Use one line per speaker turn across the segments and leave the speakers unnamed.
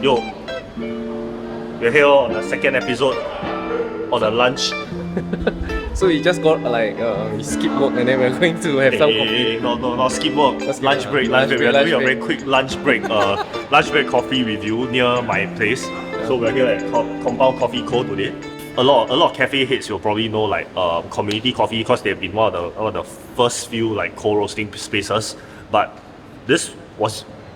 Yo, we're here on the second episode on the lunch.
So we just got we skip work and then we're going to have some coffee.
No, skip work. Lunch break. We're doing a very quick lunch break. Lunch break coffee review near my place. So we're here at Compound Coffee Co today. A lot of cafe heads will probably know community coffee because they've been one of the first few cold roasting spaces. But this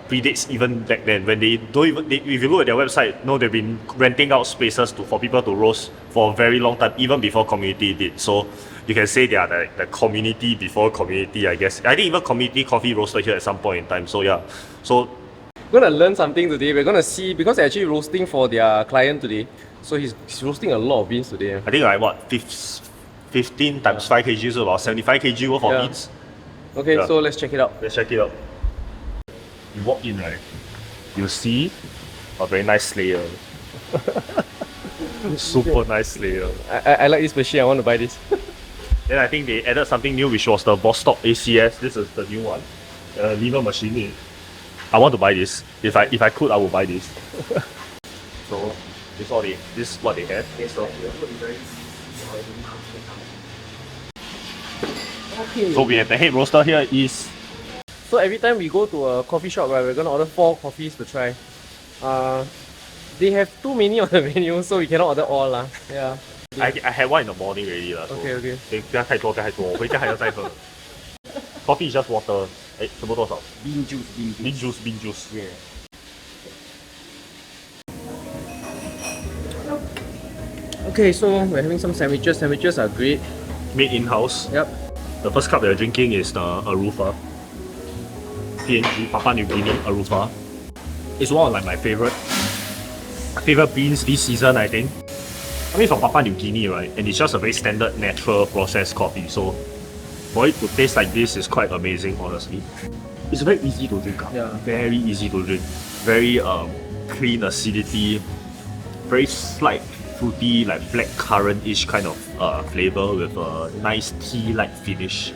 predates even back then when they don't even if you look at their website, they've been renting out spaces for people to roast for a very long time, even before community did. So you can say they are the community before community, I guess. I think even community coffee roasted here at some point in time. So yeah. So
we're gonna learn something today. We're gonna see because they're actually roasting for their client today. So he's roasting a lot of beans today.
I think 15 times 5 kg, so about 75 kg worth of beans.
Okay, so let's check it out.
You walk in, right? You see a very nice slayer. Super nice slayer.
I like this machine. I want to buy this.
Then I think they added something new, which was the Bostock ACS. This is the new one. Lever machine. I want to buy this. If I could, I would buy this. So this is what they have.
Okay.
So we have the head roaster here is.
So every time we go to a coffee shop, right, we're gonna order 4 coffees to try. They have too many on the menu, so we cannot order all lah. Yeah.
I had one in the morning already lah. So
okay.
不要太多，我回家还要再喝。Coffee is just water. 什么多少
Bean juice.
Bean juice.
Yeah. Okay, so we're having some sandwiches. Sandwiches are great.
Made in-house.
Yep.
The first cup we're drinking is the Arufa. PNG, Papua New Guinea Arufa. It's one of my favorite beans this season, I think. I mean, from Papua New Guinea, right? And it's just a very standard, natural processed coffee. So for it to taste like this is quite amazing, honestly. It's very easy to drink.
Yeah.
Very easy to drink. Very clean acidity. Very slight fruity, black currant-ish kind of flavor with a nice tea-like finish.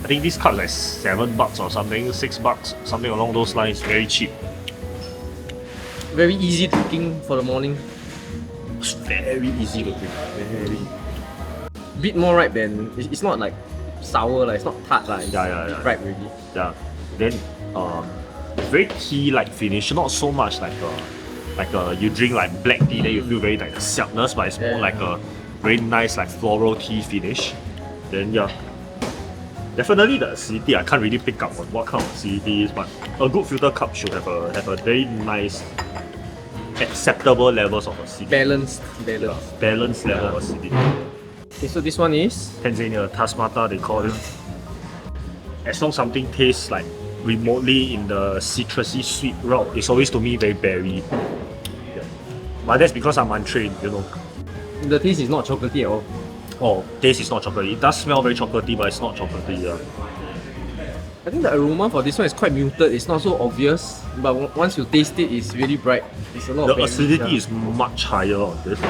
I think this cup is $7 or something, $6, something along those lines. Very cheap.
Very easy drinking for the morning.
It's very easy to drink. Very.
Bit more ripe than it's not like sour, it's not tart, it's
Yeah.
ripe already.
Yeah. Then very tea-like finish. Not so much you drink black tea, then you feel very the sharpness, but it's more like a very nice floral tea finish. Then definitely the acidity, I can't really pick up on what kind of acidity is, but a good filter cup should have a very nice, acceptable levels of acidity. Balanced level of acidity.
Okay, so this one is?
Tanzania, Tazmatazz they call it. As long as something tastes remotely in the citrusy sweet route, it's always to me very berry. Yeah. But that's because I'm untrained,
The taste is not chocolatey at all.
Oh, taste is not chocolatey. It does smell very chocolatey, but it's not chocolatey. Yeah.
I think the aroma for this one is quite muted. It's not so obvious, but once you taste it, it's really bright. It's a lot.
The acidity is much higher on this.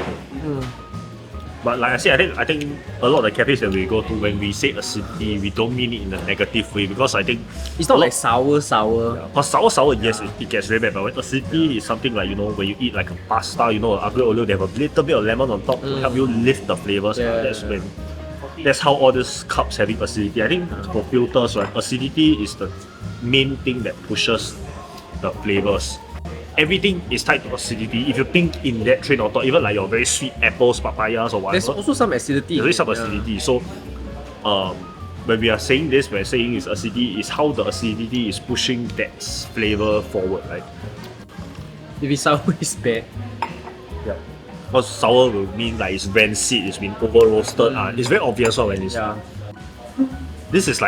But like I said, I think a lot of the cafes that we go to, when we say acidity, we don't mean it in a negative way, because I think
it's not sour.
Yeah. Because sour, yes, it gets very bad. But when acidity is something when you eat a pasta, aglio olio, they have a little bit of lemon on top to help you lift the flavors. That's how all these cups having acidity. I think for filters, right, acidity is the main thing that pushes the flavors. Everything is tied to acidity. If you think in that train of thought, even your very sweet apples, papayas or whatever,
there's also some acidity.
There's some acidity. So when we are saying this, we're saying is acidity is how the acidity is pushing that flavor forward, right?
If it's sour, it's bad.
Yeah. Because sour will mean it's rancid, it's been over roasted. It's very obvious when it's.
Yeah.
This is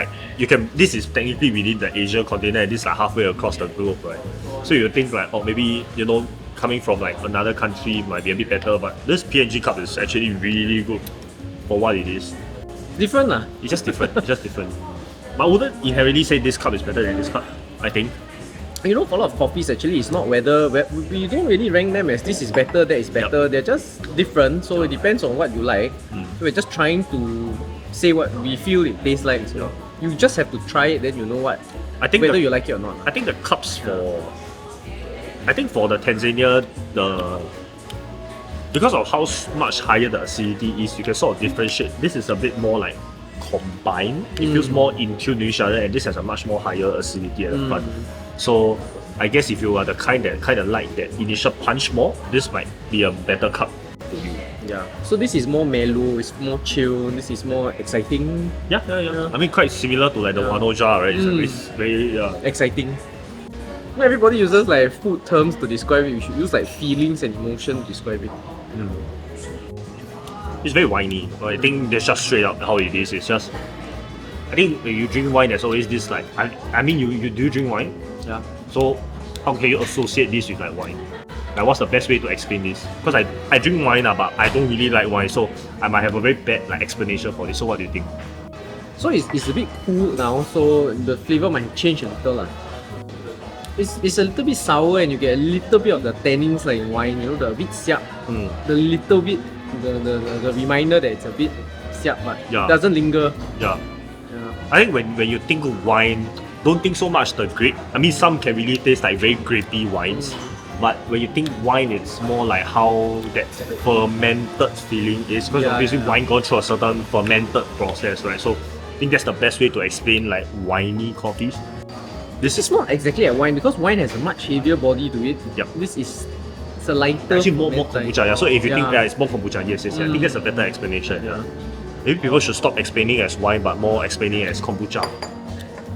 this is technically within the Asia continent, and this is halfway across the globe, right? So you think maybe coming from another country might be a bit better, but this PNG cup is actually really good for what it is.
Different lah.
It's just different. But I wouldn't inherently say this cup is better than this cup, I think.
For a lot of coffees actually, it's not whether we don't really rank them as this is better, that is better. They're just different, so it depends on what you like. So we're just trying to say what we feel it tastes like. So you just have to try it, then you know whether you like it or not.
I think the cups I think for the Tanzania, because of how much higher the acidity is, you can sort of differentiate. This is a bit more like combined. It feels more in tune to each other, and this has a much more higher acidity at the front. So I guess if you are the kind that kind of like that initial punch more, this might be a better cup for you.
Yeah. So this is more mellow, it's more chill, this is more exciting.
Yeah. I mean, quite similar to like the Wanoja, right? It's very
exciting. Not everybody uses like food terms to describe it. We should use like feelings and emotion to describe it.
It's very winey. I think that's just straight up how it is. It's just, I think when you drink wine, there's always this like, I mean, you do drink wine?
Yeah.
So how can you associate this with like wine? Like, what's the best way to explain this? Because I drink wine, but I don't really like wine, so I might have a very bad like explanation for this. So what do you think?
So it's a bit cool now, so the flavor might change a little. It's a little bit sour and you get a little bit of the tannins like in wine, you know, the bit siap, the little bit, the reminder that it's a bit siap, but it doesn't linger.
Yeah. I think when you think of wine, don't think so much the grape. I mean, some can really taste like very grapey wines, but when you think wine, it's more like how that fermented feeling is, because obviously wine goes through a certain fermented process, right? So I think that's the best way to explain like winey coffees. This is
not exactly a wine because wine has a much heavier body to it.
Yep.
This is a lighter.
Actually more kombucha. Yeah. So if you think it's more kombucha, yes. I think that's a better explanation. Yeah. Maybe people should stop explaining as wine, but more explaining as kombucha.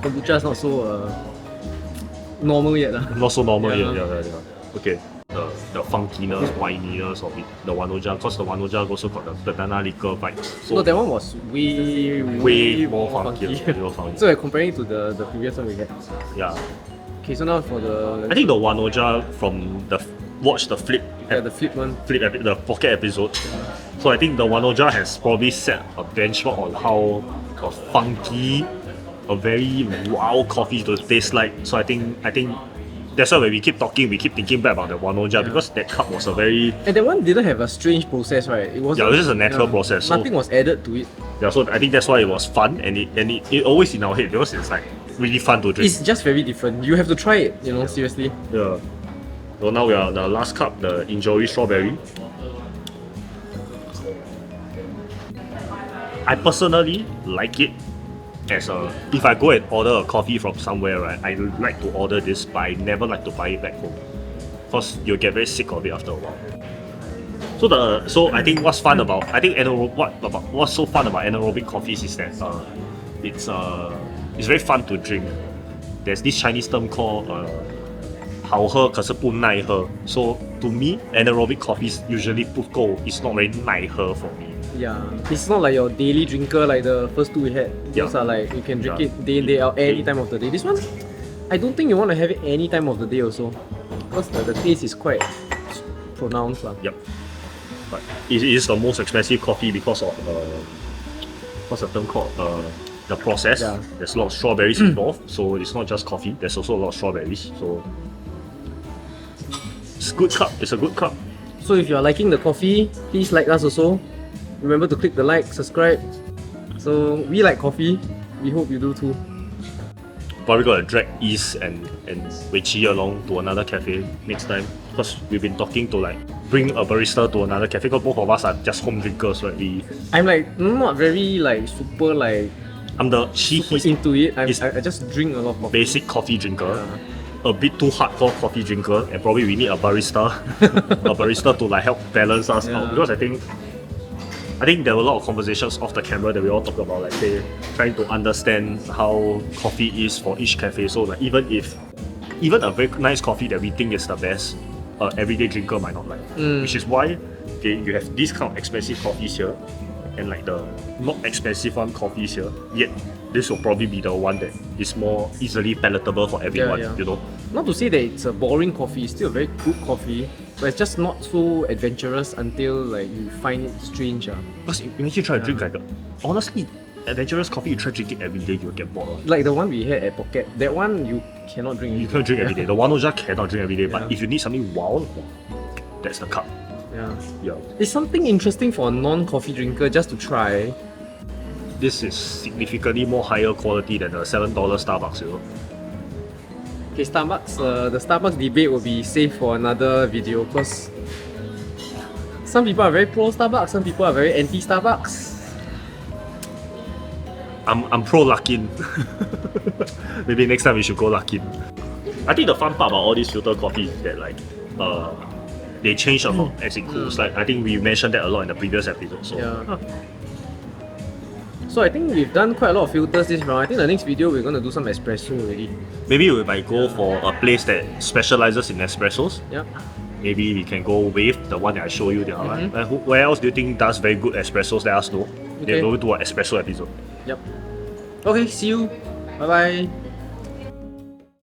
Kombucha is not so normal yet.
Not so normal yet. Yeah. Okay. The funkiness, wininess of it, the Wanoja, because the Wanoja also got the banana liquor vibes. So
no, that one was way more funky. So we're comparing to the previous one we had.
Yeah.
Okay, so now for the...
I think the Wanoja from the flip.
The flip one.
The pocket episode. So I think the Wanoja has probably set a benchmark on how funky a very wow coffee to taste like. So I think that's why when we keep talking, we keep thinking back about the Wanoja because that cup was a very...
And that one didn't have a strange process, right? It was
just a natural process.
Nothing was added to it.
Yeah, so I think that's why it was fun and it always in our head because it's like really fun to drink.
It's just very different. You have to try it, seriously.
Yeah. So now we are the last cup, the Inijori strawberry. I personally like it as if I go and order a coffee from somewhere, right, I like to order this, but I never like to buy it back home because you'll get very sick of it after a while. So I think what's so fun about anaerobic coffees is that it's very fun to drink. There's this Chinese term called 好喝可是不耐喝. So to me, anaerobic coffees usually 不够, it's not very 耐喝 for me.
Yeah, it's not like your daily drinker like the first two we had. Those are like you can drink it day in day out any time of the day. This one, I don't think you want to have it any time of the day also, because the taste is quite pronounced.
Yep. But it is the most expensive coffee because of what's the term called? The process. Yeah. There's a lot of strawberries involved, so it's not just coffee. There's also a lot of strawberries. So it's a good cup. It's a good cup.
So if you're liking the coffee, please like us also. Remember to click the like, subscribe. So we like coffee. We hope you do too.
Probably gotta drag East and Weiqi along to another cafe next time, because we've been talking to like bring a barista to another cafe because both of us are just home drinkers, right?
I'm like not very like super like
he's
into it. I just drink a lot of coffee.
Basic coffee drinker. A bit too hardcore coffee drinker, and probably we need a barista to like help balance us out, because I think there were a lot of conversations off the camera that we all talk about, like say trying to understand how coffee is for each cafe. So like even a very nice coffee that we think is the best, everyday drinker might not like. Which is why you have these kind of expensive coffees here and like the not expensive one coffees here. Yet this will probably be the one that is more easily palatable for everyone. You know.
Not to say that it's a boring coffee, it's still a very good coffee. But it's just not so adventurous until like you find it strange.
Because imagine you try to drink like honestly, adventurous coffee, you try to drink it every day, you'll get bored.
Like the one we had at Pocket, that one you cannot drink.
You can't drink every day. The Wanoja cannot drink every day, but if you need something wild, that's the cup. Yeah.
It's something interesting for a non-coffee drinker just to try.
This is significantly more higher quality than the $7 Starbucks, you know.
Okay, Starbucks. The Starbucks debate will be saved for another video because some people are very pro Starbucks, some people are very anti Starbucks.
I'm pro Luckin. Maybe next time we should go Luckin. I think the fun part about all these filter coffee is that like they change a lot as it cools. Like I think we mentioned that a lot in the previous episode. So
Yeah. So I think we've done quite a lot of filters this round. I think the next video we're gonna do some espresso already.
maybe we might go for a place that specializes in espressos.
Yeah.
Maybe we can go with the one that I show you the other one. Where else do you think does very good espressos? Let us know.
Okay.
We'll do an espresso episode.
Yep. Okay, see you. Bye bye.